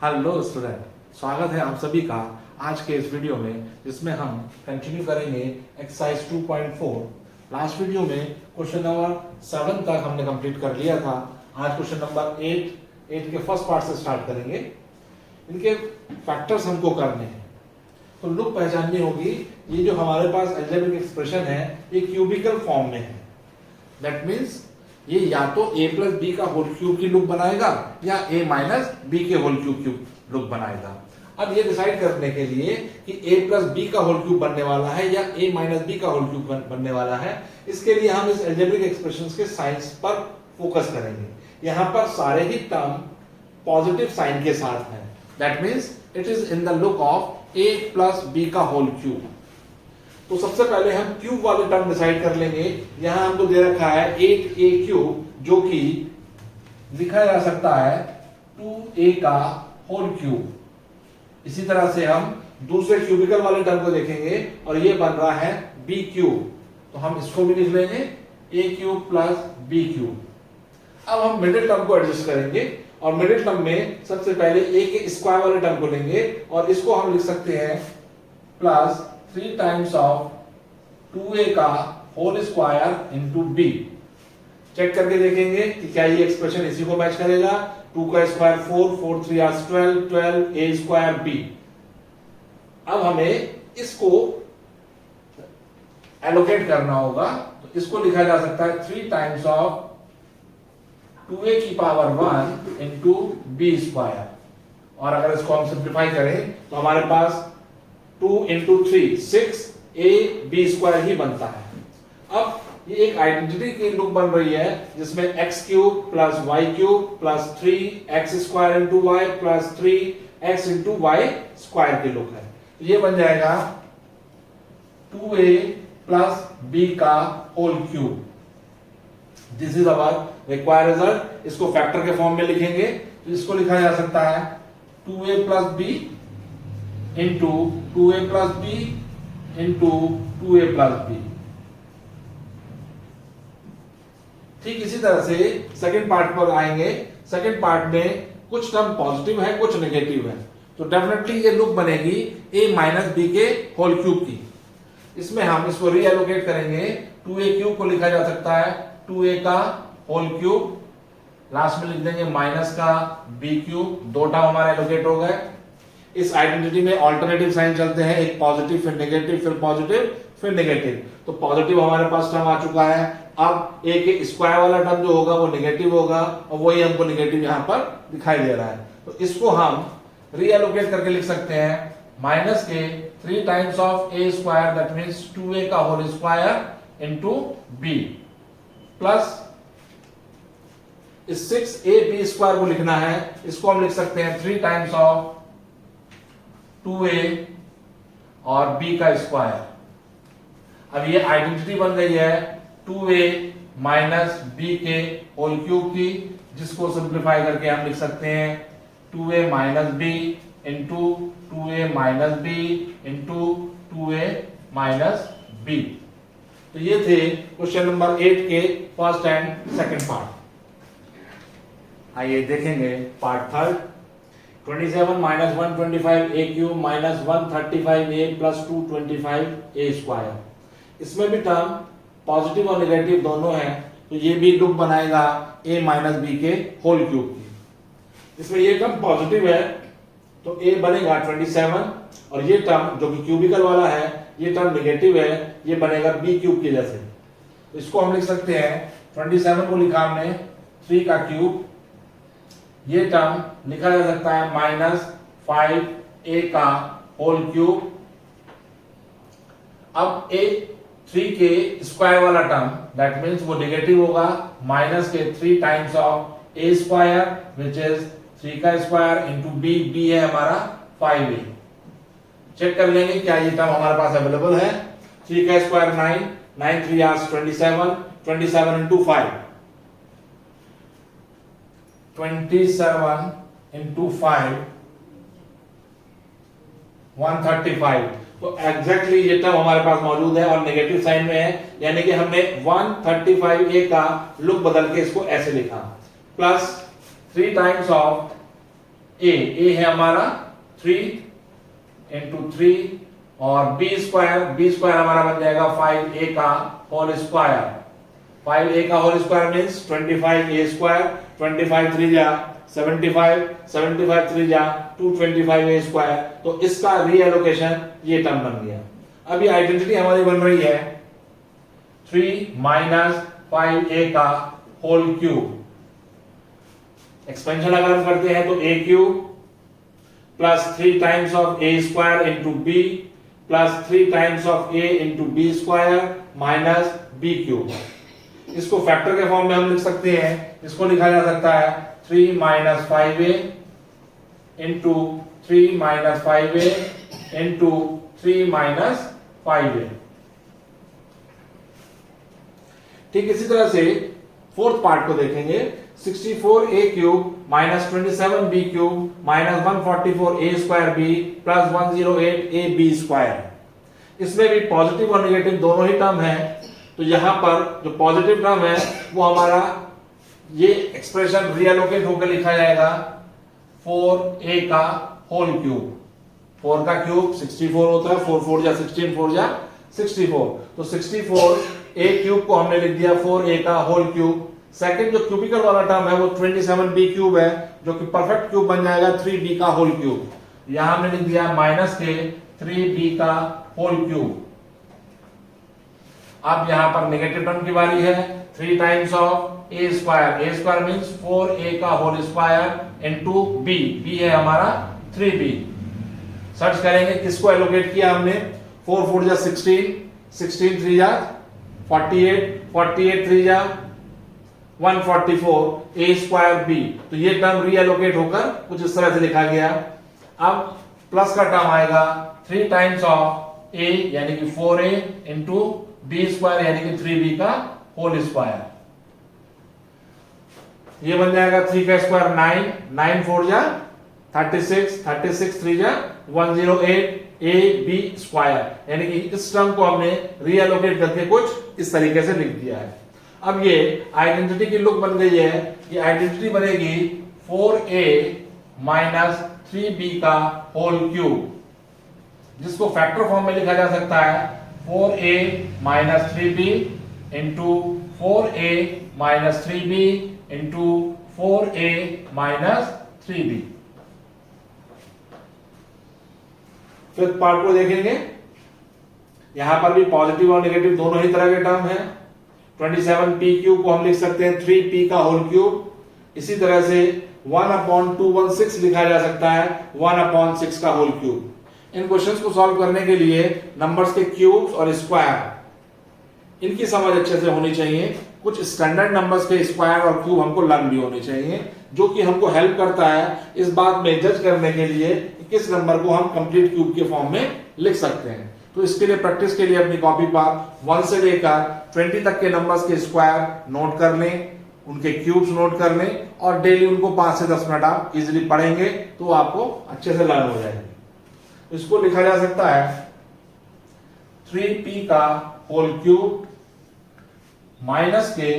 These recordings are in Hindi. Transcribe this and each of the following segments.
हेलो स्टूडेंट, स्वागत है आप सभी का आज के इस वीडियो में, जिसमें हम कंटिन्यू करेंगे एक्सरसाइज 2.4। लास्ट वीडियो में क्वेश्चन नंबर 7 तक हमने कंप्लीट कर लिया था। आज क्वेश्चन नंबर 8 के फर्स्ट पार्ट से स्टार्ट करेंगे। इनके फैक्टर्स हमको करने हैं, तो लुक पहचाननी होगी। ये जो हमारे पास अलजेब्रिक एक्सप्रेशन है ये क्यूबिकल फॉर्म में है। दैट मीन्स ये या तो a प्लस बी का होल क्यूब की लुक बनाएगा या a माइनस बी के होल क्यूब लुक बनाएगा। अब ये डिसाइड करने के लिए कि a प्लस बी का होल क्यूब बनने वाला है या a माइनस बी का होल क्यूब बनने वाला है, इसके लिए हम इस अलजेब्रिक एक्सप्रेशंस के साइंस पर फोकस करेंगे। यहाँ पर सारे ही टर्म पॉजिटिव साइन के साथ हैं। That means it is in the look of a plus B का होल क्यूब। तो सबसे पहले हम क्यूब वाले टर्म डिसाइड कर लेंगे। यहां हमको दे रखा है 8a क्यूब, जो कि लिखा जा सकता है 2a का होल क्यूब। इसी तरह से हम दूसरे क्यूबिकल वाले टर्म को देखेंगे और ये बन रहा है b क्यूब, तो हम इसको भी लिख लेंगे a cube plus b cube. अब हम मिडिल टर्म को एडजस्ट करेंगे और मिडिल टर्म में सबसे पहले a के स्क्वायर वाले टर्म को लेंगे और इसको हम लिख सकते हैं प्लस 3 टाइम्स ऑफ 2a का whole square into b। Check करके देखेंगे कि क्या ये एक्सप्रेशन इसी को मैच करेगा। 2 का square 4, 4 3 are 12, 12 a square b। अब हमें इसको एलोकेट करना होगा, तो इसको लिखा जा सकता है 3 टाइम्स ऑफ 2a की पावर 1 इंटू b स्क्वायर। और अगर इसको हम सिंप्लीफाई करें तो हमारे पास 2 इंटू 3 6 a b स्क्वायर ही बनता है। अब ये एक आइडेंटिटी की लुक बन रही है जिसमें x cube plus y cube plus 3x square into y plus 3x into y square की लुक है। ये बन जाएगा 2a प्लस b का whole cube. This is our required result. इसको फैक्टर के फॉर्म में लिखेंगे तो इसको लिखा जा सकता है 2a plus b into 2a plus B into 2a plus B. ठीक इसी तरह से सेकंड पार्ट पर आएंगे। सेकंड पार्ट में कुछ टर्म पॉजिटिव है, कुछ नेगेटिव है, तो डेफिनेटली ये लुक बनेगी a माइनस बी के होल क्यूब की। इसमें हम इसको रीएलोकेट करेंगे। 2a क्यूब को लिखा जा सकता है 2a का होल क्यूब, लास्ट में लिख देंगे माइनस का b क्यूब। दो टर्म हमारे एलोकेट हो गए। इस आइडेंटिटी में ऑल्टरनेटिव साइन चलते हैं, एक पॉजिटिव फिर नेगेटिव फिर पॉजिटिव फिर नेगेटिव। तो पॉजिटिव हमारे पास टर्म आ चुका है। अब a के स्क्वायर वाला टर्म जो होगा वो नेगेटिव होगा और वही हमको नेगेटिव यहां पर दिखाई दे रहा है। तो इसको हम रीएलोकेट करके लिख सकते हैं माइनस के 3 times of a square, that means 2a का whole square into b, plus इस 6ab स्क्वायर को लिखना है। इसको हम लिख सकते हैं 3 टाइम्स ऑफ 2a और b का स्क्वायर। अब ये आइडेंटिटी बन गई है 2a माइनस b के होल क्यूब की, जिसको सिंप्लीफाई करके हम लिख सकते हैं 2a minus b into 2a minus b into 2a minus b। तो ये थे क्वेश्चन नंबर 8 के फर्स्ट एंड सेकंड पार्ट। आइए देखेंगे part third. 27 minus 125 a cube minus 135 a plus 225 a square. इसमें भी टर्म पॉजिटिव और नेगेटिव दोनों हैं, तो ये भी लुक बनाएगा a माइनस बी के होल क्यूब की। इसमें ये टर्म पॉजिटिव है तो a बनेगा 27 और ये टर्म जो कि क्यूबिकल वाला है ये टर्म नेगेटिव है, ये बनेगा b क्यूब के जैसे। तो इसको हम लिख सकते हैं 27 को लिखा हमने 3 का क्यूब, ये टर्म लिखा जा सकता है माइनस 5a का होल क्यूब। अब a 3 के स्क्वायर वाला टर्म, दैट मींस वो नेगेटिव होगा, माइनस के 3 times of a square which is 3 का स्क्वायर इंटू b है हमारा 5a। चेक कर लेंगे क्या ये टर्म हमारे पास अवेलेबल है। 3 का स्क्वायर 9, 9 3 आर 27, 27 इंटू 5, 27 इंटू 5 135। तो एग्जैक्टली ये टर्म हमारे पास मौजूद है और नेगेटिव साइन में है, यानी कि हमने 135a का लुक बदल के इसको ऐसे लिखा प्लस 3 टाइम्स ऑफ ए है हमारा 3 इंटू 3 और बी स्क्वायर हमारा बन जाएगा 5a का होल स्क्वायर। 5a का whole square means 25a square, 25 3 जा 75, 75 3 जा 225a स्क्वायर। तो इसका रीएलोकेशन ये टर्म बन गया। अभी आइडेंटिटी हमारी बन रही है 3 माइनस 5a का होल क्यूब। एक्सपेंशन अगर हम करते हैं तो a cube plus 3 times of a square into b plus 3 times of a into b square minus b cube. इसको फैक्टर के फॉर्म में हम लिख सकते हैं। इसको लिखा जा सकता है 3 minus 5a into 3 minus 5a into 3 minus 5a। ठीक इसी तरह से फोर्थ पार्ट को देखेंगे। 64a cube minus 27b cube minus 144a square b plus 108ab square. इसमें भी पॉजिटिव और नेगेटिव दोनों ही टर्म है। तो यहां पर जो पॉजिटिव टर्म है वो हमारा ये एक्सप्रेशन रीएलोकेट होकर लिखा जाएगा 4a का होल क्यूब। 4 का क्यूब 64 होता है, 4 4 जा 16, 4 जा 64। तो 64a क्यूब को हमने लिख दिया 4a का होल क्यूब। सेकंड जो क्यूबिकल वाला टर्म है वो 27b क्यूब है, जो कि परफेक्ट क्यूब बन जाएगा 3b का होल क्यूब। यहां हमने लिख दिया माइनस के 3b का होल क्यूब। अब यहां पर नेगेटिव टर्म की बारी है। 3 times of a square means 4a का होल स्क्वायर इनटू b है हमारा 3b। सर्च करेंगे किसको एलोकेट किया हमने। 4 4 जा 16, 16 3 जा 48, 48 3 जा 144 a स्क्वायर b। तो ये टर्म रीएलोकेट होकर कुछ इस तरह से लिखा गया। अब प्लस का टर्म आएगा 3 टाइम्स ऑफ a यानी कि 4a इंटू b स्क्वायर यानी कि 3b का होल स्क्वायर। ये बन जाएगा 3 का स्क्वायर 9, 9 4 जा 36, 36 3 जा 108 a b स्क्वायर। यानी कि इस टर्म को हमने रीएलोकेट करके कुछ इस तरीके से लिख दिया है। अब ये आइडेंटिटी की लुक बन गई है। ये आइडेंटिटी बनेगी 4a माइनस 3b का होल क्यूब, जिसको फैक्टर फॉर्म में लिखा जा सकता है 4a minus 3b into 4a minus 3b into 4a minus 3b। Fifth part को देखेंगे। यहां पर भी पॉजिटिव और नेगेटिव दोनों ही तरह के टर्म है। 27p क्यूब को हम लिख सकते हैं 3p का होल क्यूब। इसी तरह से 1/216 लिखा जा सकता है 1/6 का होल क्यूब। इन क्वेश्चंस को सॉल्व करने के लिए नंबर्स के क्यूब्स और स्क्वायर इनकी समझ अच्छे से होनी चाहिए। कुछ स्टैंडर्ड नंबर्स के स्क्वायर और क्यूब हमको लर्न भी होनी चाहिए, जो कि हमको हेल्प करता है इस बात में जज करने के लिए कि किस नंबर को हम कंप्लीट क्यूब के फॉर्म में लिख सकते हैं। तो इसके लिए प्रैक्टिस के लिए अपनी कॉपी पर 1 से लेकर 20 तक के नंबर्स के स्क्वायर नोट कर लें, उनके क्यूब्स नोट कर लें और डेली उनको 5 से 10 मिनट आप इजीली पढ़ेंगे तो आपको अच्छे से लर्न हो जाएगी। इसको लिखा जा सकता है 3p का होल क्यूब माइनस के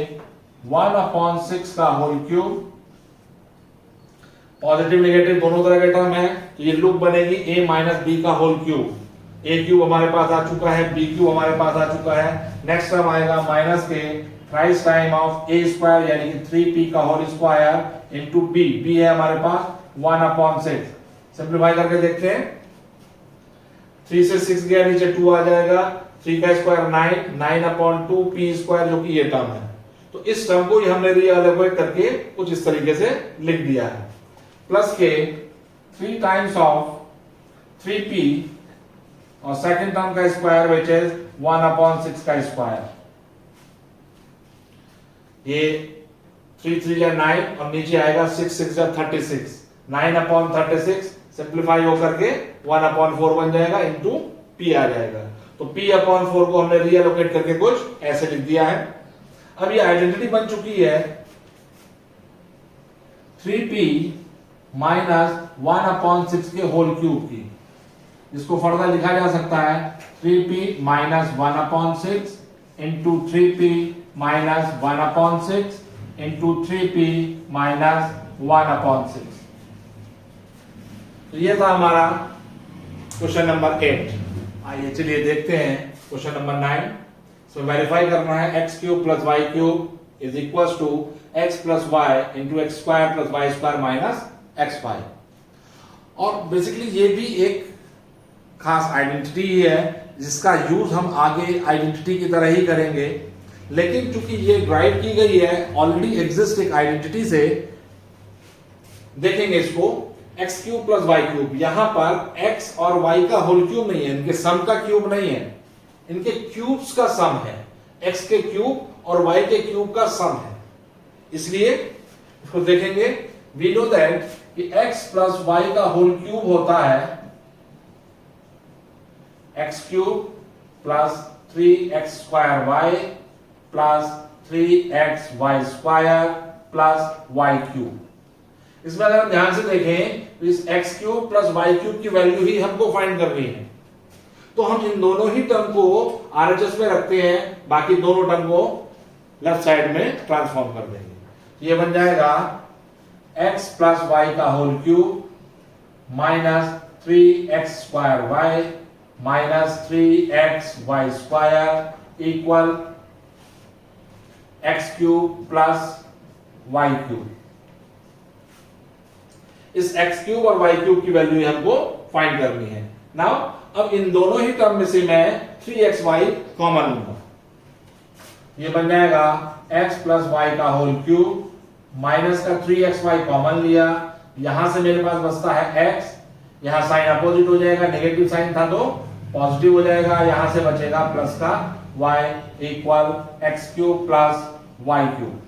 1/6 का होल क्यूब। पॉजिटिव नेगेटिव दोनों तरह के टर्म है, तो ये लुक बनेगी a माइनस b का होल क्यूब। a क्यूब हमारे पास आ चुका है, b क्यूब हमारे पास आ चुका है। नेक्स्ट टर्म आएगा माइनस के thrice time of a square यानी कि 3p का होल स्क्वायर इनटू b है हमारे पास 1/6। सिंपलीफाई करके देखते हैं। 3 से 6 गया नीचे 2 आ जाएगा। 3 का स्क्वायर 9, 9/2 p स्क्वायर जो कि ये टर्म है। तो इस टर्म को ही हमने रीअरेंज करके कुछ इस तरीके से लिख दिया है। प्लस के 3 टाइम्स ऑफ 3p और सेकंड टर्म का स्क्वायर विच इज 1/6 का स्क्वायर। ये 3 3 या 9 और नीचे आएगा 6 6 या 36। 9/36 सिंप्लीफाई होकर के 1/4 बन जाएगा इंटू p आ जाएगा। तो p/4 को हमने रीअलोकेट करके कुछ ऐसे लिख दिया है। अब ये आइडेंटिटी बन चुकी है 3p माइनस 1/6 के होल क्यूब की। इसको फर्दर लिखा जा सकता है 3p minus 1/6 into 3p minus 1/6 into 3p minus 1/6। तो ये था हमारा क्वेश्चन नंबर 8। आइए चलिए देखते हैं क्वेश्चन नंबर 9। सो वेरीफाई करना है x cube plus Y cube is equal to x plus Y into X square plus Y square minus X Y. और बेसिकली ये भी एक खास आइडेंटिटी ही है जिसका यूज हम आगे आइडेंटिटी की तरह ही करेंगे, लेकिन चूंकि ये ड्राइव की गई है ऑलरेडी एग्जिस्ट एक आइडेंटिटी से, देखेंगे इसको X cube plus Y cube. यहां पर एक्स और वाई का होल क्यूब नहीं है, इनके सम का क्यूब नहीं है, इनके क्यूब्स का सम है। एक्स के क्यूब और वाई के क्यूब का सम है, इसलिए इसको देखेंगे। वी नो दैट कि एक्स प्लस वाई का होल क्यूब होता है X cube plus 3x square Y plus 3x Y square plus Y cube. इसमें अगर हम ध्यान से देखें तो इस x cube plus Y cube की वैल्यू ही हमको फाइंड करनी है, तो हम इन दोनों ही टर्म को RHS में रखते हैं, बाकी दोनों टर्म को लेफ्ट साइड में ट्रांसफॉर्म कर देंगे। ये बन जाएगा x प्लस वाई का whole cube minus 3x square Y minus 3x Y square equal x cube plus Y cube. इस x क्यूब और y क्यूब की वैल्यू हमको फाइंड करनी है। नाउ अब इन दोनों ही टर्म में से मैं 3xy कॉमन लूंगा, ये बन जाएगा x प्लस वाई का होल क्यूब माइनस का 3xy कॉमन लिया, यहां से मेरे पास बचता है x, यहां साइन अपोजिट हो जाएगा, नेगेटिव साइन था तो पॉजिटिव हो जाएगा, यहां से बचेगा प्लस का y equal x cube plus Y cube.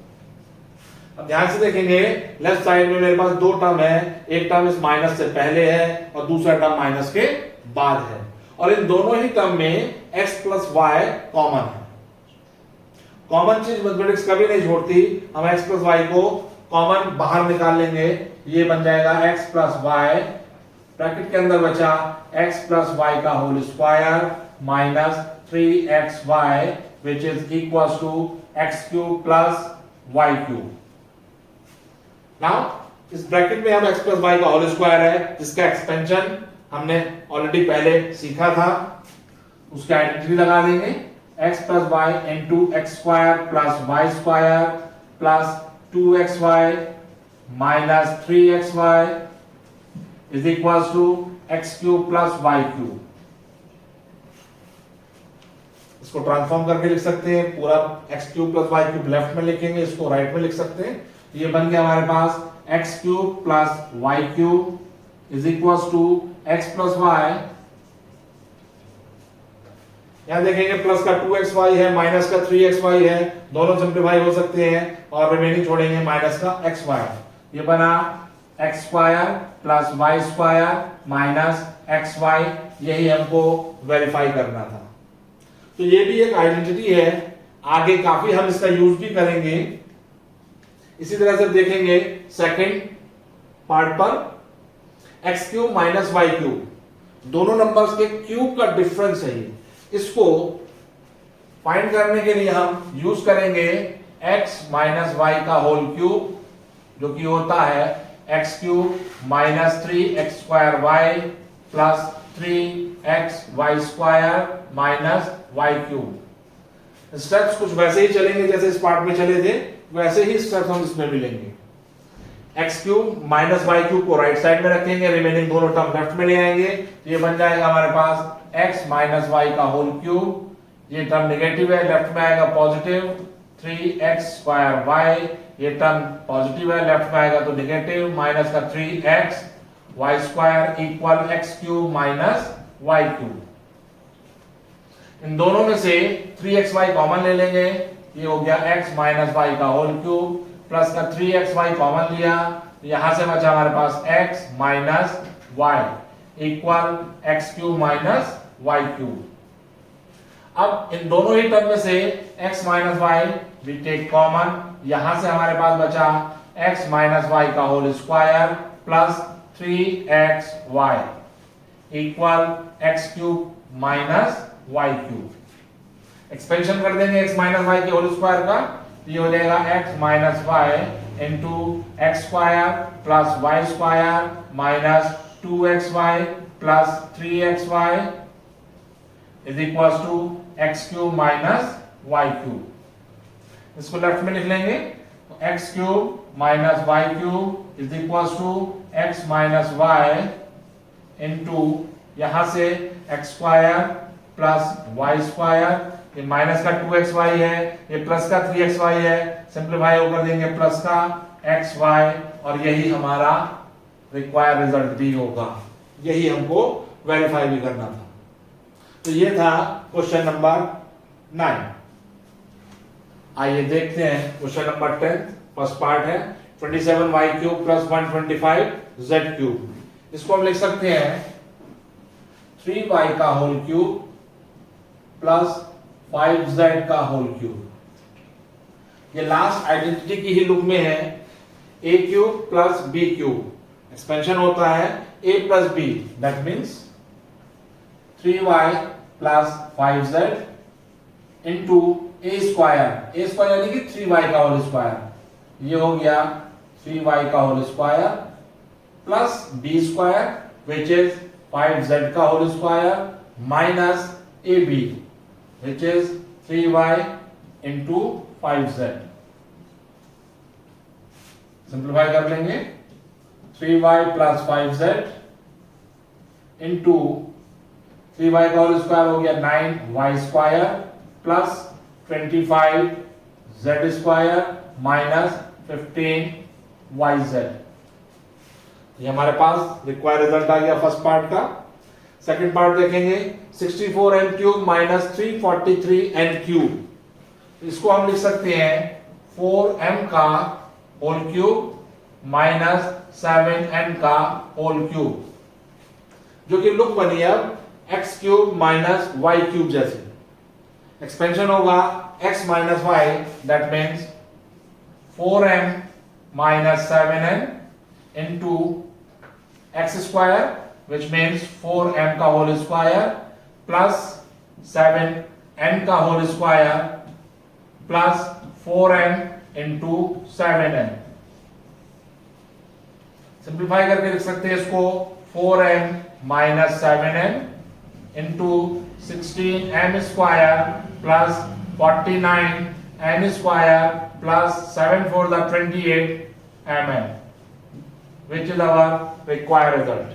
अब ध्यान से देखेंगे लेफ्ट साइड में मेरे पास दो टर्म है, एक टर्म इस माइनस से पहले है और दूसरा टर्म माइनस के बाद है, और इन दोनों ही टर्म में x प्लस वाई कॉमन है। कॉमन चीज मैथमेटिक्स कभी नहीं छोड़ती, हम x प्लस वाई को कॉमन बाहर निकाल लेंगे, ये बन जाएगा x प्लस वाई, ब्रैकेट के अंदर बचा x प्लस वाई का whole square minus 3xy which is equal to X cube plus Y cube. Now इस ब्रैकेट में हम x प्लस वाई का होल स्क्वायर है, जिसका एक्सपेंशन हमने ऑलरेडी पहले सीखा था, उसकी आइडेंटिटी लगा देंगे। x plus Y into X square plus Y square plus 2xy minus 3xy is equal to X cube plus Y cube. इसको ट्रांसफॉर्म करके लिख सकते हैं, पूरा X cube plus Y cube left में लिखेंगे, इसको राइट में लिख सकते हैं। ये बन गया हमारे पास x cube plus Y cube is equal to x plus y, यहां देखेंगे प्लस का 2xy है माइनस का 3xy है, दोनों सिंप्लीफाई हो सकते हैं और रिमेनिंग छोड़ेंगे माइनस का xy। ये बना X square plus Y square minus xy, यही हमको वेरीफाई करना था। तो ये भी एक आइडेंटिटी है, आगे काफी हम इसका यूज भी करेंगे। इसी तरह से देखेंगे सेकंड पार्ट पर X cube minus Y cube, दोनों नंबर्स के क्यूब का डिफरेंस है ये, इसको फाइंड करने के लिए हम यूज करेंगे x माइनस वाई का होल क्यूब, जो कि होता है X cube minus 3x square Y plus 3x Y square minus Y cube. Steps कुछ वैसे ही चलेंगे जैसे इस पार्ट में चले थे, वैसे ही स्टेप्स हम इसमें मिलेंगे। X cube minus Y cube को राइट साइड में रखेंगे, रिमेनिंग दोनों टर्म लेफ्ट में ले आएंगे, ये बन जाएगा हमारे पास एक्स माइनस वाई का होल क्यूब, ये टर्म नेगेटिव है, लेफ्ट में आएगा पॉजिटिव 3x स्क्वायर वाई, ये टर्म पॉजिटिव है, लेफ्ट में आएगा तो नेगेटिव माइनस का 3x Y square equal x cube minus Y cube. इन दोनों में से 3xy कॉमन ले लेंगे, ये हो गया x माइनस वाई का होल क्यूब प्लस का 3xy कॉमन लिया, यहां से बचा हमारे पास x minus Y equal x cube minus Y cube. अब इन दोनों ही टर्म में से x minus Y we take common, यहां से हमारे पास बचा x माइनस वाई का whole square plus 3xy equal x cube minus Y cube. Expansion कर देंगे x माइनस वाई के होल स्क्वायर का, ये हो जाएगा x minus Y into X square plus Y square minus 2xy plus 3xy is equals to x cube minus y cube. इसको लेफ्ट में लिख लेंगे, x cube minus y cube is equals to x minus y into यहां से x square plus y square, ये माइनस का 2xy है, ये प्लस का 3xy है, सिंप्लीफाई होकर देंगे प्लस का xy, और यही हमारा रिक्वायर्ड रिजल्ट भी होगा, यही हमको वेरीफाई भी करना था। तो ये था क्वेश्चन नंबर 9। आइए देखते हैं क्वेश्चन नंबर 10, फर्स्ट पार्ट है 27y cube plus 125z cube. इसको हम लिख सकते हैं 3y का होल क्यूब प्लस 5z का होल क्यूब। ये लास्ट आइडेंटिटी की ही लुक में है, a cube plus b cube, expansion होता है a plus b, that means 3y plus 5z into a square यानी कि 3y का होल स्क्वायर, ये हो गया 3y का whole square plus b square which is 5z का whole square minus ab which is 3y into 5z। Simplify कर लेंगे, 3y plus 5z into 3y का होल स्क्वायर हो गया 9y square plus 25z square minus 15yz। ये हमारे पास रिक्वायर्ड रिजल्ट आ गया फर्स्ट पार्ट का। सेकंड पार्ट देखेंगे 64n cube minus 343n cube. इसको हम लिख सकते हैं 4m का होल क्यूब माइनस 7n का होल क्यूब, जो कि लुक बनी अब x cube minus y cube जैसे। एक्सपेंशन होगा x minus y, that means 4m minus 7n into x square which means 4m का होल स्क्वायर प्लस 7n का whole square plus 4m into 7n। Simplify करके लिख सकते हैं इसको 4m minus 7n into 16m square plus 49n square plus 7 4 the 28mm, which is our required result।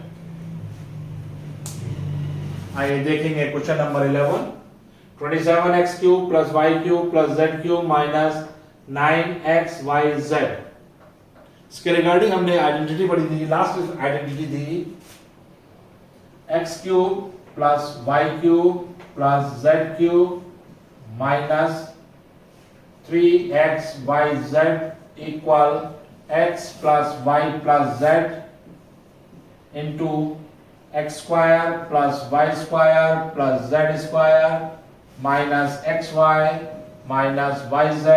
आइए देखेंगे question number 11, 27x cube plus y cube plus z cube minus 9xyz। इसके रिगार्डिंग हमने आइडेंटिटी पढ़ी थी, लास्ट आइडेंटिटी थी x cube plus y cube plus z cube minus 3xyz equal x plus y plus z into x square plus y square plus z square minus xy minus yz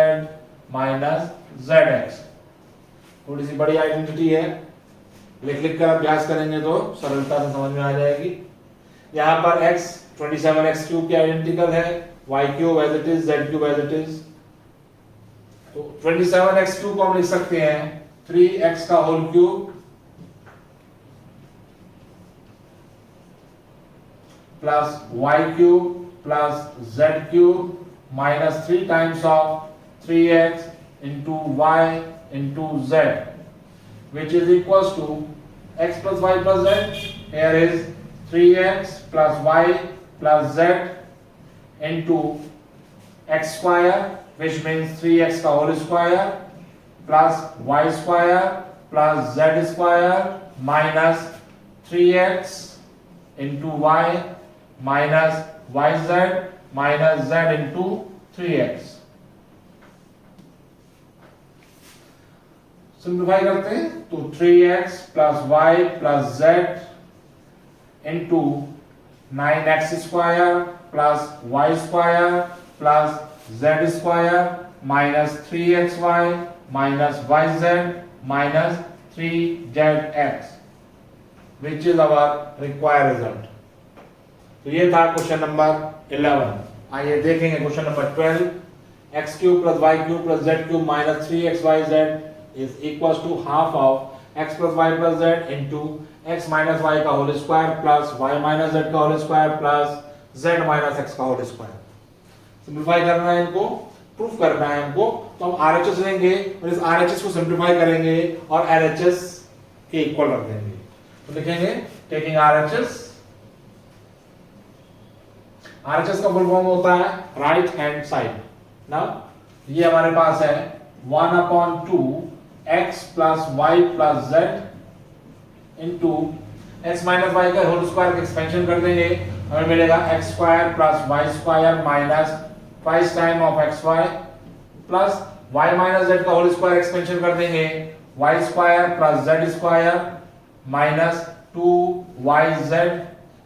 minus zx। थोड़ी सी बड़ी आइडेंटिटी है, लिख कर अभ्यास करेंगे तो सरलता से समझ में आ जाएगी। यहाँ पर x 27x क्यूब की आइडेंटिकल है, y cube as it is, z cube as it is. तो 27x क्यूब को हम लिख सकते हैं 3x का whole cube plus y cube plus z cube minus 3 times of 3x into y into z, which is equals to x plus y plus z। Here is 3x plus y plus z into x square, which means 3x का whole square plus y square plus z square minus 3x into y minus yz minus z into 3x। Simplify करते हैं तो 3x plus y plus z into 9x square plus y square plus z square minus 3xy minus yz minus 3zx, which is our required result। तो ये था क्वेश्चन नंबर 11। आइए देखेंगे question number 12, x cube plus y cube plus z cube minus 3xyz is equals to half of x plus Y plus Z into x minus Y का whole square plus Y minus Z का whole square plus z minus x का होल स्क्वायर। सिंप्लीफाई करना है इनको, प्रूफ करना है हमको, तो हम आरएचएस लेंगे और इस आरएचएस को सिंप्लीफाई करेंगे और एलएचएस के इक्वल रख देंगे। तो लिखेंगे टेकिंग आरएचएस, आरएचएस का फुल फॉर्म होता है राइट हैंड साइड ना। ये हमारे पास है 1/2 x plus Y plus Z into x minus Y का होल स्क्वायर का एक्सपेंशन कर देंगे, हमें मिलेगा X square plus Y square minus twice time of X Y plus Y minus Z का होल स्क्वायर एक्सपेंशन कर देंगे, Y square plus Z square minus 2yz।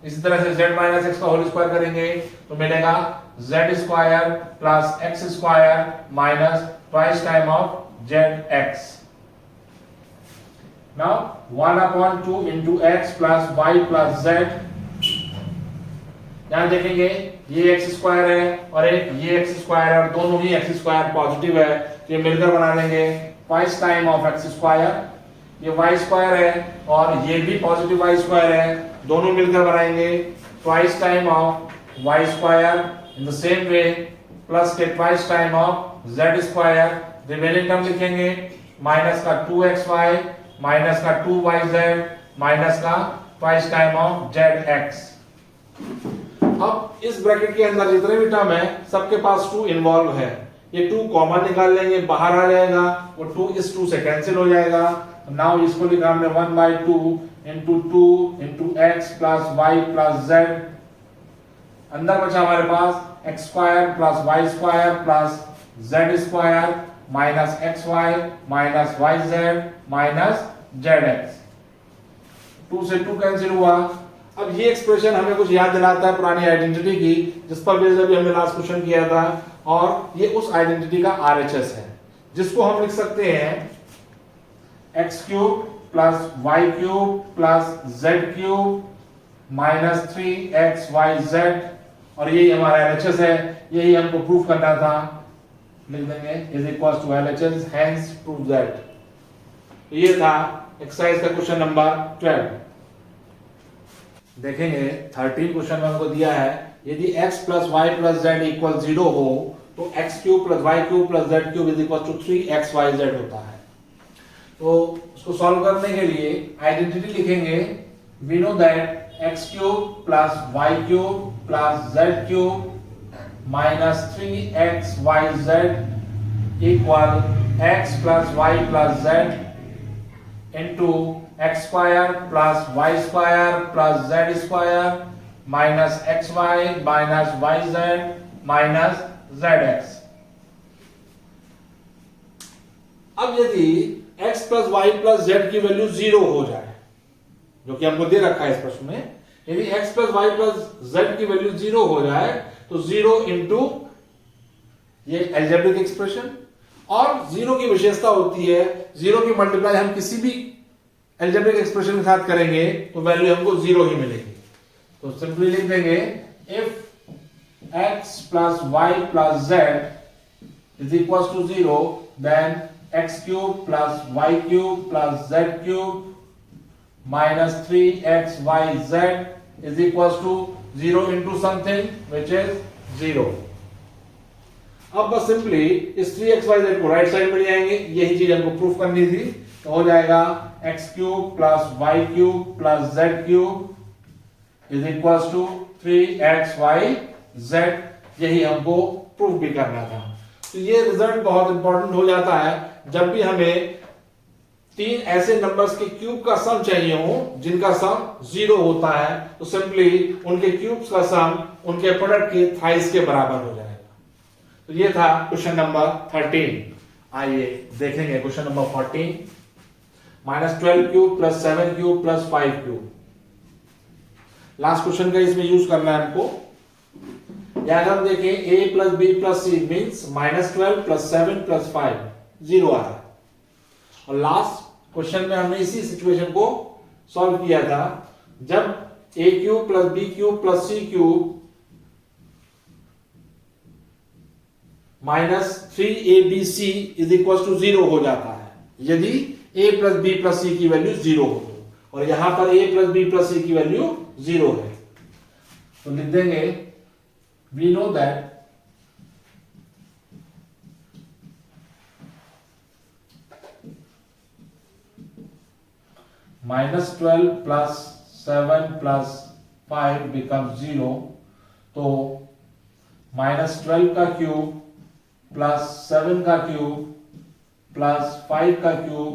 इसी तरह से z माइनस एक्स का होल स्क्वायर करेंगे तो मिलेगा z square plus X square minus twice time of zx। Now 1/2 into x plus y plus z, यहां देखेंगे ये x स्क्वायर है और एक ये x स्क्वायर है और दोनों ही x स्क्वायर पॉजिटिव है, तो ये मिलकर बना लेंगे twice time of x square. ये y स्क्वायर है और ये भी पॉजिटिव y स्क्वायर है, दोनों मिलकर बनाएंगे twice time of y square. In the same way plus के twice time of z square, remaining term लिखेंगे माइनस का 2xy माइनस का 2yz माइनस का ट्वाइस टाइम ऑफ zx। अब इस ब्रैकेट के अंदर जितने भी टर्म है सबके पास 2 इन्वॉल्व है, ये 2 कॉमन निकाल लेंगे, बाहर आ जाएगा, वो 2 इस 2 से कैंसिल हो जाएगा। नाउ इसको लिखा हमने 1/2 into 2 into x plus y plus z। अंदर बचा हमारे पास x square plus y square plus z square minus xy minus yz minus zx। 2 से 2 कैंसिल हुआ। अब ये एक्सप्रेशन हमें कुछ याद दिलाता है पुरानी आइडेंटिटी की, जिस पर बेस्ड अभी हमने लास्ट क्वेश्चन किया था, और ये उस आइडेंटिटी का आरएचएस है, जिसको हम लिख सकते हैं x cube plus Y cube plus Z cube minus 3xyz, और यही हमारा एलएचएस है, यही हमको प्रूफ करना था, लिख देंगे is equal to LHS, hence prove that. ये था एक्सरसाइज का क्वेश्चन नंबर 12। देखेंगे 13 क्वेश्चन में हमको दिया है यदि x plus Y plus Z equal 0 हो तो x cube plus Y cube plus Z cube is equal to 3xyz होता है। तो उसको सॉल्व करने के लिए आइडेंटिटी लिखेंगे, we know that x cube plus Y cube plus Z cube minus 3xyz equal x plus Y plus Z into x square plus Y square plus Z square minus xy minus yz minus zx। अब यदि x plus Y plus Z की वैल्यू 0 हो जाए, जो कि हमको दे रखा है इस प्रश्न में, यदि x plus Y plus Z की वैल्यू 0 हो जाए तो 0 इंटू ये एल्जेब्रिक एक्सप्रेशन, और 0 की विशेषता होती है 0 की मल्टीप्लाई हम किसी भी एल्जेब्रिक एक्सप्रेशन के साथ करेंगे तो वैल्यू हमको 0 ही मिलेगी। तो सिंपली लिख देंगे if x plus Y plus z is equal to 0 then x cube plus Y cube plus Z cube minus 3xyz is equal to 0 into something which is 0। अब बस सिंपली इस 3xyz को राइट साइड में ले आएंगे, यही चीज हमको प्रूफ करनी थी, तो हो जाएगा x cube plus Y cube plus Z cube is equal to 3xyz, यही हमको प्रूफ भी करना था। तो ये रिजल्ट बहुत इंपॉर्टेंट हो जाता है जब भी हमें 3 ऐसे नंबर्स के क्यूब का सम चाहिए हो जिनका सम 0 होता है, तो सिंपली उनके क्यूब्स का सम उनके प्रोडक्ट के थाइस के बराबर हो जाएगा। तो ये था क्वेश्चन नंबर 13। आइए देखेंगे question number 14। -12 cube plus 7 cube plus 5 cube, last question का इसमें यूज करना है हमको। यहां हम देखें a plus b plus c means -12 plus 7 plus 5 0 आ रहा है, और लास्ट क्वेश्चन में हमने इसी सिचुएशन को सॉल्व किया था जब a cube plus b cube plus c cube minus 3abc is equal to 0 हो जाता है, यदि a plus b plus c की वैल्यू 0 हो तो, और यहां पर a plus b plus c की वैल्यू 0 है, तो लिख देंगे we know that -12 plus 7 plus 5 become 0, तो -12 का क्यूब प्लस 7 का क्यूब प्लस 5 का cube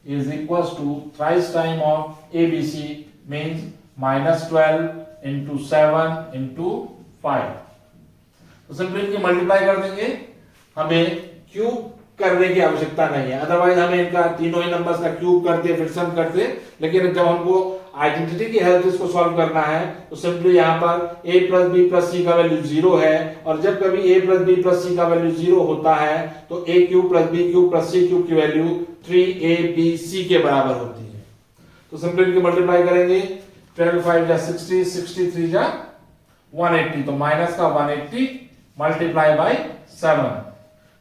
is equal to thrice time of ABC means -12 into 7 into 5। तो सिंपली इनकी मल्टीप्लाई कर देंगे, हमें क्यूब करने की आवश्यकता नहीं है, अदरवाइज हमें इनका तीनों ही नंबर्स का क्यूब करते फिर सम करते, लेकिन जब हमको आइडेंटिटी की हेल्प से इसको सॉल्व करना है तो सिंपली यहाँ पर a plus b plus c का वैल्यू 0 है, और जब कभी a plus b plus c का वैल्यू 0 होता है तो a cube plus b cube plus c cube की वैल्यू 3abc के बराबर होती है। तो सिंपली इनकी मल्टीप्लाई करेंगे, 12 5 जा 60, 63 जा 180, तो माइनस का 180 मल्टीप्लाई बाई 7,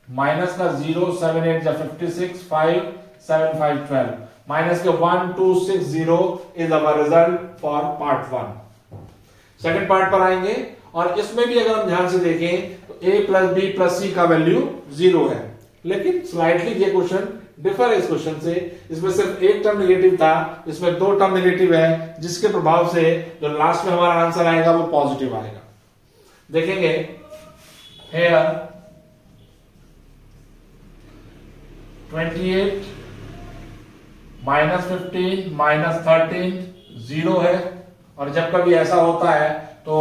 माइनस का 0 7 8 जा 56, 5 7 5 12, माइनस के 1260 is our result for part 1। Second part पर आएंगे, और इसमें भी अगर हम ध्यान से देखें तो a plus b plus c का वैल्यू 0 है, लेकिन स्लाइटली ये क्वेश्चन डिफर है इस क्वेश्चन से। इसमें सिर्फ एक टर्म नेगेटिव था, इसमें दो टर्म नेगेटिव है, जिसके प्रभाव से जो लास्ट में हमारा आंसर आएगा वो पॉजिटिव आएगा। देखेंगे हेयर 28 -15 -13 0 है, और जब कभी ऐसा होता है तो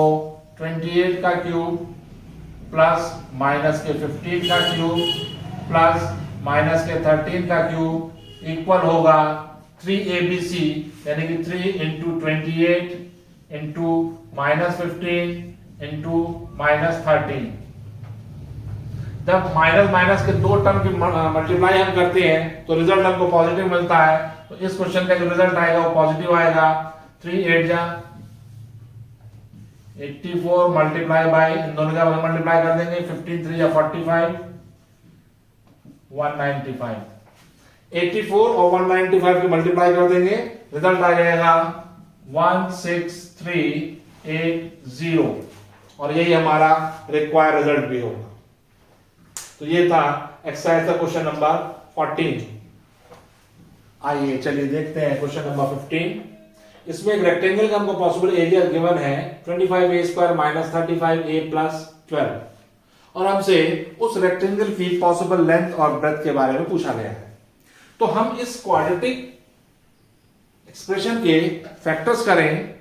28 का क्यूब प्लस माइनस के 15 का क्यूब प्लस माइनस के 13 का क्यूब इक्वल होगा 3abc, यानी कि 3 इंटू 28 इंटू -15 इंटू -13। जब माइनस माइनस के दो टर्म की मल्टीप्लाई हम करते हैं तो रिजल्ट हमको पॉजिटिव मिलता है, तो इस क्वेश्चन का जो रिजल्ट आएगा वो पॉजिटिव आएगा। 3 8 जा 84 मल्टीप्लाई बाई, इन दोनों का मल्टीप्लाई कर देंगे, 15 3 जा 45 195, 84 और 195 की मल्टीप्लाई कर देंगे, रिजल्ट आ जाएगा 16380, और यही हमारा रिक्वायर्ड रिजल्ट भी होगा। तो ये था एक्सरसाइज का क्वेश्चन नंबर 14। आइए चलिए देखते हैं क्वेश्चन नंबर 15। इसमें एक रेक्टेंगल का हमको पॉसिबल एरिया गिवन है 25a square minus 35a plus 12, और हमसे उस रेक्टेंगल की पॉसिबल लेंथ और ब्रेथ के बारे में पूछा गया है। तो हम इस क्वाड्रेटिक एक्सप्रेशन के फैक्टर्स करें,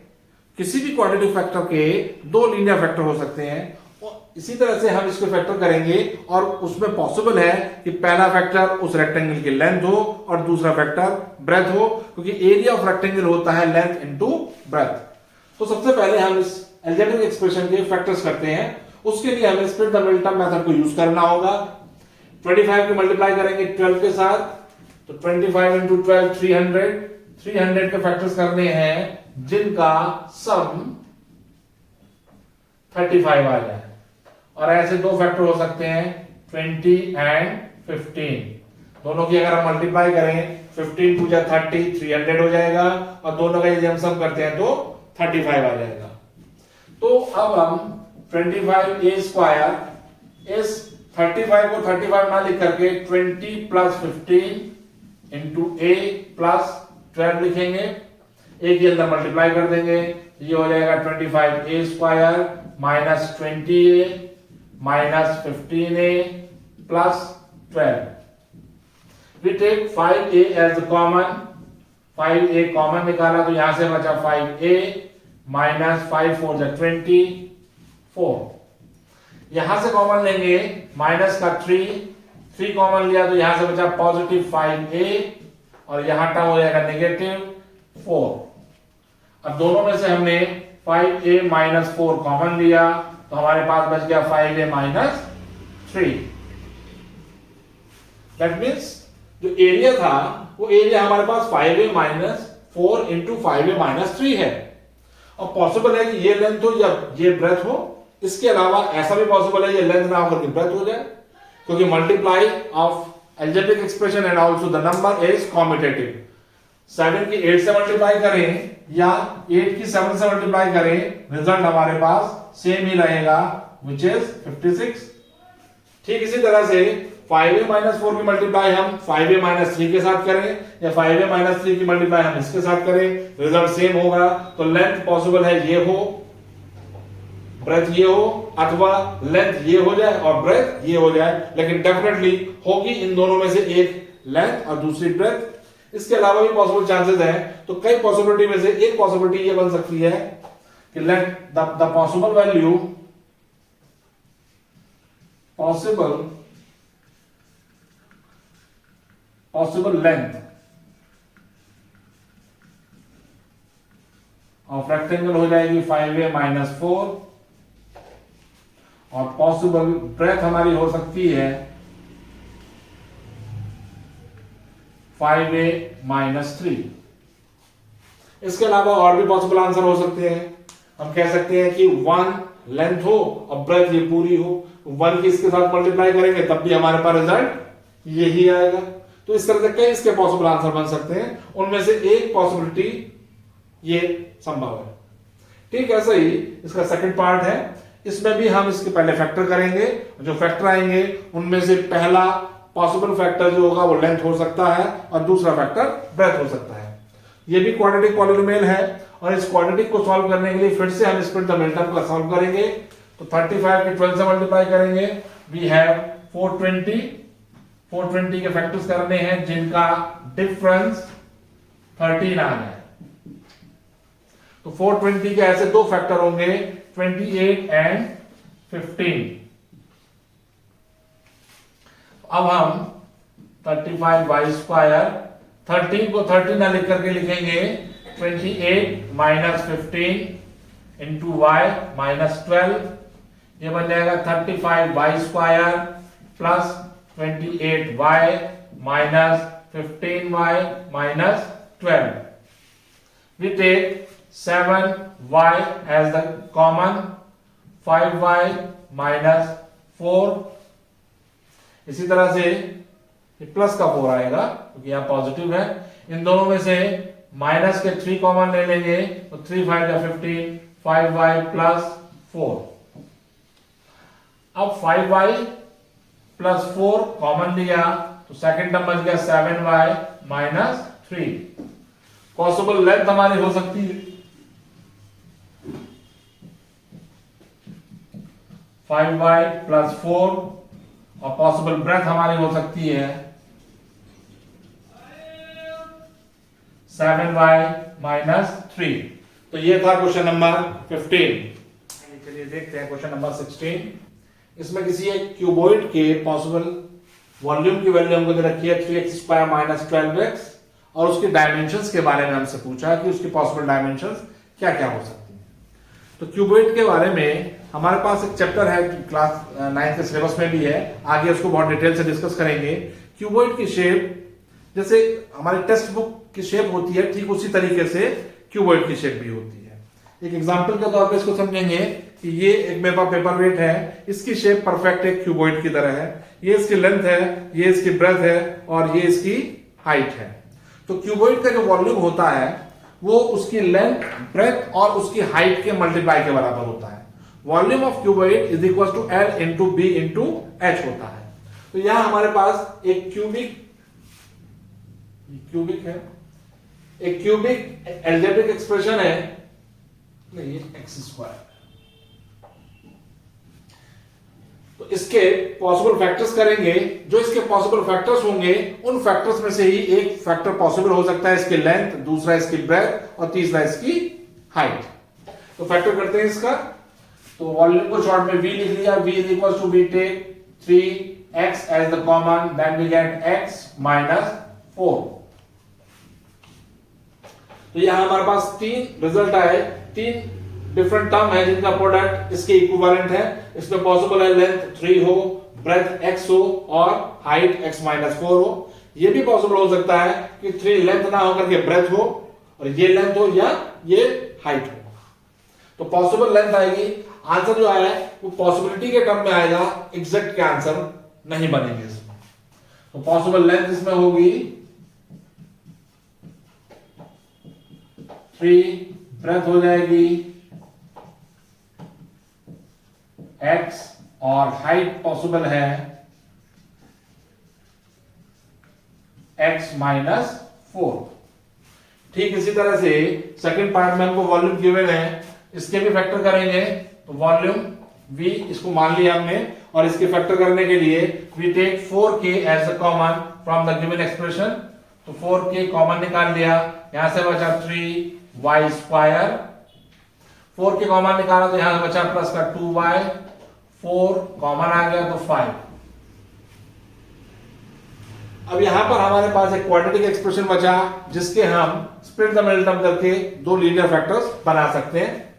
किसी भी क्वाड्रेटिक फैक्टर के दो लीनियर फैक्टर हो सकते हैं, और इसी तरह से हम इसको फैक्टर करेंगे, और उसमें पॉसिबल है कि पहला फैक्टर उस रेक्टेंगल की लेंथ हो और दूसरा फैक्टर ब्रेथ हो, क्योंकि एरिया ऑफ रेक्टेंगल होता है लेंथ इनटू ब्रेथ। तो सबसे पहले हम इस अलजेब्रिक एक्सप्रेशन के फैक्टर्स करते हैं, उसके लिए हमें split the middle term method को यूज करना होगा। 25 की मल्टीप्लाई करेंगे 12 के साथ, तो 25 इंटू 12 300 के फैक्टर्स करने हैं जिनका सम 35 आ जाए, और ऐसे दो फैक्टर हो सकते हैं 20 एंड 15। दोनों की अगर हम मल्टीप्लाई करें 15 टू 30 300 हो जाएगा, और दोनों का यदि हम सम करते हैं तो 35 आ जाएगा। तो अब हम 25a स्क्वायर, इस 35 को 35 ना लिख करके 20 प्लस 15 इंटू a प्लस 12 लिखेंगे, एक के अंदर मल्टीप्लाई कर देंगे, ये हो जाएगा 25a square minus 20a minus 15a plus 12। We take 5a as common, 5a common निकाला तो यहां से बचा 5a माइनस 5 4 जा 24, यहां से कॉमन लेंगे माइनस का 3 कॉमन लिया तो यहां से बचा पॉजिटिव 5a, और यहां टर्म हो जाएगा नेगेटिव 4। अब दोनों में से हमने 5a माइनस 4 कॉमन लिया तो हमारे पास बच गया 5a माइनस 3। दैट मीन्स जो एरिया था वो एरिया हमारे पास 5a minus 4 into 5a minus 3 है, और पॉसिबल है कि ये लेंथ हो या ये ब्रेथ हो। इसके अलावा ऐसा भी पॉसिबल है ये लेंथ ना होकर के ब्रेथ हो जाए, क्योंकि multiply of algebraic expression and also the number is commutative. 7 की 8 से मल्टीप्लाई करें या 8 की 7 से मल्टीप्लाई करें, रिजल्ट हमारे पास सेम ही रहेगा, which is 56. ठीक इसी तरह से 5a माइनस 4 की मल्टीप्लाई हम 5a माइनस 3 के साथ करें या 5a माइनस 3 की मल्टीप्लाई हम इसके साथ करें, रिजल्ट सेम होगा. तो लेंथ पॉसिबल है ये हो, ब्रेथ ये हो, अथवा लेंथ ये हो जाए और ब्रेथ ये हो जाए, लेकिन डेफिनेटली होगी इन दोनों में से एक लेंथ और दूसरी ब्रेथ. इसके अलावा भी पॉसिबल चांसेस हैं. तो कई पॉसिबिलिटी में से एक पॉसिबिलिटी ये बन सकती है कि length the possible value possible length of rectangle हो जाएगी 5a माइनस 4 और पॉसिबल ब्रेथ हमारी हो सकती है 5a माइनस 3. इसके अलावा और भी पॉसिबल आंसर हो सकते हैं. हम कह सकते हैं कि 1 लेंथ हो और ब्रेथ ये पूरी हो, 1 की इसके साथ मल्टीप्लाई करेंगे तब भी हमारे पास रिजल्ट यही आएगा. तो इस तरह से कई इसके पॉसिबल आंसर बन सकते हैं, उनमें से एक पॉसिबिलिटी ये संभव है. ठीक ऐसा ही इसका सेकंड पार्ट है. इसमें भी हम इसके पहले फैक्टर करेंगे. जो फैक्टर आएंगे उनमें से पहला पॉसिबल फैक्टर जो होगा वो लेंथ हो सकता है और दूसरा फैक्टर ब्रेथ हो सकता है. ये भी क्वाड्रेटिक पॉलिनोमियल है और इस क्वाड्रेटिक को सॉल्व करने के लिए फिर से हम स्प्लिट द मिडिल टर्म का सॉल्व करेंगे. तो 35 के 12 से मल्टीप्लाई करेंगे. वी हैव 420 के फैक्टर्स करने हैं जिनका डिफरेंस 13 आ है. तो 420 के ऐसे दो फैक्टर होंगे 28 एंड 15. अब हम 35y² 13 को 13 ना लिख करके लिखेंगे 28 माइनस 15 इंटू वाई माइनस 12. ये बन जाएगा 35y² plus 28y minus 15y minus 12. We take 7y as the common, 5y minus 4. इसी तरह से प्लस का 4 आएगा क्योंकि यहां पॉजिटिव है. इन दोनों में से माइनस के 3 कॉमन ले लेंगे तो 3 5 या 15, 5y प्लस 4. अब 5y प्लस 4 कॉमन लिया तो सेकंड टर्म बच गया 7y माइनस 3. पॉसिबल लेंथ हमारी हो सकती है 5y प्लस 4 और पॉसिबल ब्रेथ हमारी हो सकती है 7y माइनस 3. तो ये था क्वेश्चन नंबर 15. चलिए देखते हैं क्वेश्चन नंबर 16. इसमें किसी एक क्यूबॉइड के पॉसिबल वॉल्यूम की वैल्यू हमको दे रखी है 3x² माइनस 12x और उसके डायमेंशंस के बारे में हमसे पूछा कि उसकी पॉसिबल डायमेंशंस क्या क्या हो सकती हैं. तो क्यूबॉइड के बारे में हमारे पास एक चैप्टर है क्लास 9 के सिलेबस में भी है, आगे उसको बहुत डिटेल से डिस्कस करेंगे. क्यूबॉइड की शेप जैसे हमारी टेक्स्ट बुक की शेप होती है ठीक उसी तरीके से क्यूबॉइड की शेप भी होती है. एक एग्जांपल के तौर पे इसको समझेंगे कि ये एक मेरे पास पेपर वेट है, इसकी शेप परफेक्ट एक क्यूबॉइड की तरह है. ये इसकी लेंथ है, ये इसकी ब्रेथ है और ये इसकी हाइट है. तो क्यूबॉइड का जो वॉल्यूम होता है वो उसकी लेंथ, ब्रेथ और उसकी हाइट के मल्टीप्लाई के बराबर होता है. Volume of cuboid is equal to L into B into H होता है. तो यहां हमारे पास एक क्यूबिक है, एक क्यूबिक एल्जेब्रिक एक्सप्रेशन है, नहीं x². तो इसके पॉसिबल फैक्टर्स करेंगे. जो इसके पॉसिबल फैक्टर्स होंगे उन फैक्टर्स में से ही एक फैक्टर पॉसिबल हो सकता है इसकी लेंथ, दूसरा इसकी ब्रेथ और तीसरा इसकी हाइट. तो फैक्टर करते हैं इसका. तो वॉल्यूम को शॉर्ट में v लिख लिया. v is equal to we take 3x as the common, then we get x minus 4. तो यहां हमारे पास 3 रिजल्ट आए, 3 डिफरेंट टर्म है जिनका प्रोडक्ट इसके इक्विवेलेंट है. इसमें पॉसिबल है लेंथ 3 हो, ब्रेथ x हो और हाइट x माइनस 4 हो. ये भी पॉसिबल हो सकता है कि 3 लेंथ ना होकर के ब्रेथ हो और ये लेंथ हो या ये हाइट हो. तो पॉसिबल लेंथ आएगी. आंसर जो आया है वो पॉसिबिलिटी के टर्म में आएगा, एग्जैक्ट के आंसर नहीं बनेंगे इसमें. तो पॉसिबल लेंथ इसमें होगी 3, ब्रेथ हो जाएगी x, और हाइट पॉसिबल है x माइनस 4। ठीक इसी तरह से सेकंड पार्ट में हमको वॉल्यूम गिवन है, इसके भी फैक्टर करेंगे। तो वॉल्यूम v इसको मान लिया हमने, और इसके फैक्टर करने के लिए we take 4k as a common from the given expression. तो 4k कॉमन निकाल लिया, यहां से बचा 3y स्क्वायर। 4k कॉमन निकाला तो यहां से बचा प्लस का 2y, 4 कॉमन आ गया तो 5। अब यहां पर हमारे पास एक क्वाड्रेटिक एक्सप्रेशन बचा, जिसके हम स्प्लिट द मिडिल टर्म करके दो लीनियर फैक्टर्स बना सकते हैं।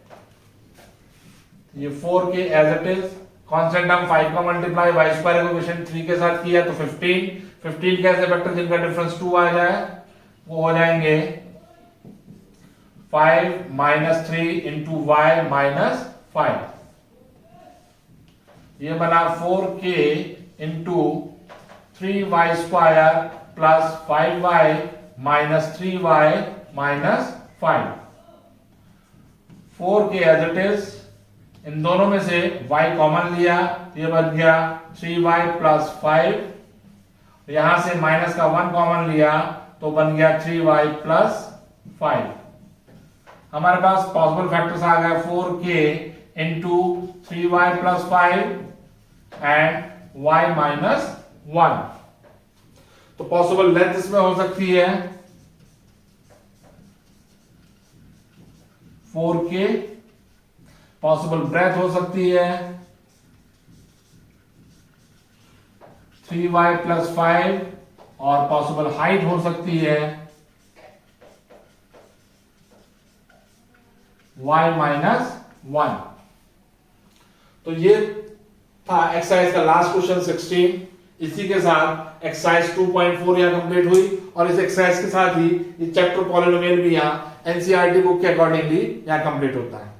ये 4k as it is, constant term 5 का मल्टीप्लाई y स्क्वायर कोएफिशिएंट 3 के साथ किया तो 15 के ऐसे फैक्टर जिनका डिफरेंस 2 आ जाए वो हो जाएंगे 5 माइनस 3 इंटू वाई माइनस 5। ये बना 4k into 3y square plus 5y minus 3y minus 5। 4k as it is, इन दोनों में से y कॉमन लिया, ये बन गया 3y प्लस 5। यहां से माइनस का 1 कॉमन लिया तो बन गया 3y प्लस 5। हमारे पास पॉसिबल फैक्टर्स आ गए 4k into 3y plus 5 and y minus 1। तो पॉसिबल लेंथ इसमें हो सकती है 4k, पॉसिबल ब्रेथ हो सकती है 3y प्लस 5, और पॉसिबल हाइट हो सकती है y माइनस 1। तो ये था एक्सरसाइज का लास्ट क्वेश्चन 16। इसी के साथ एक्सरसाइज 2.4 यहां कंप्लीट हुई, और इस एक्सरसाइज के साथ ही ये चैप्टर पॉलिनोमियल भी यहां एनसीईआरटी बुक के अकॉर्डिंगली यहां कंप्लीट होता है।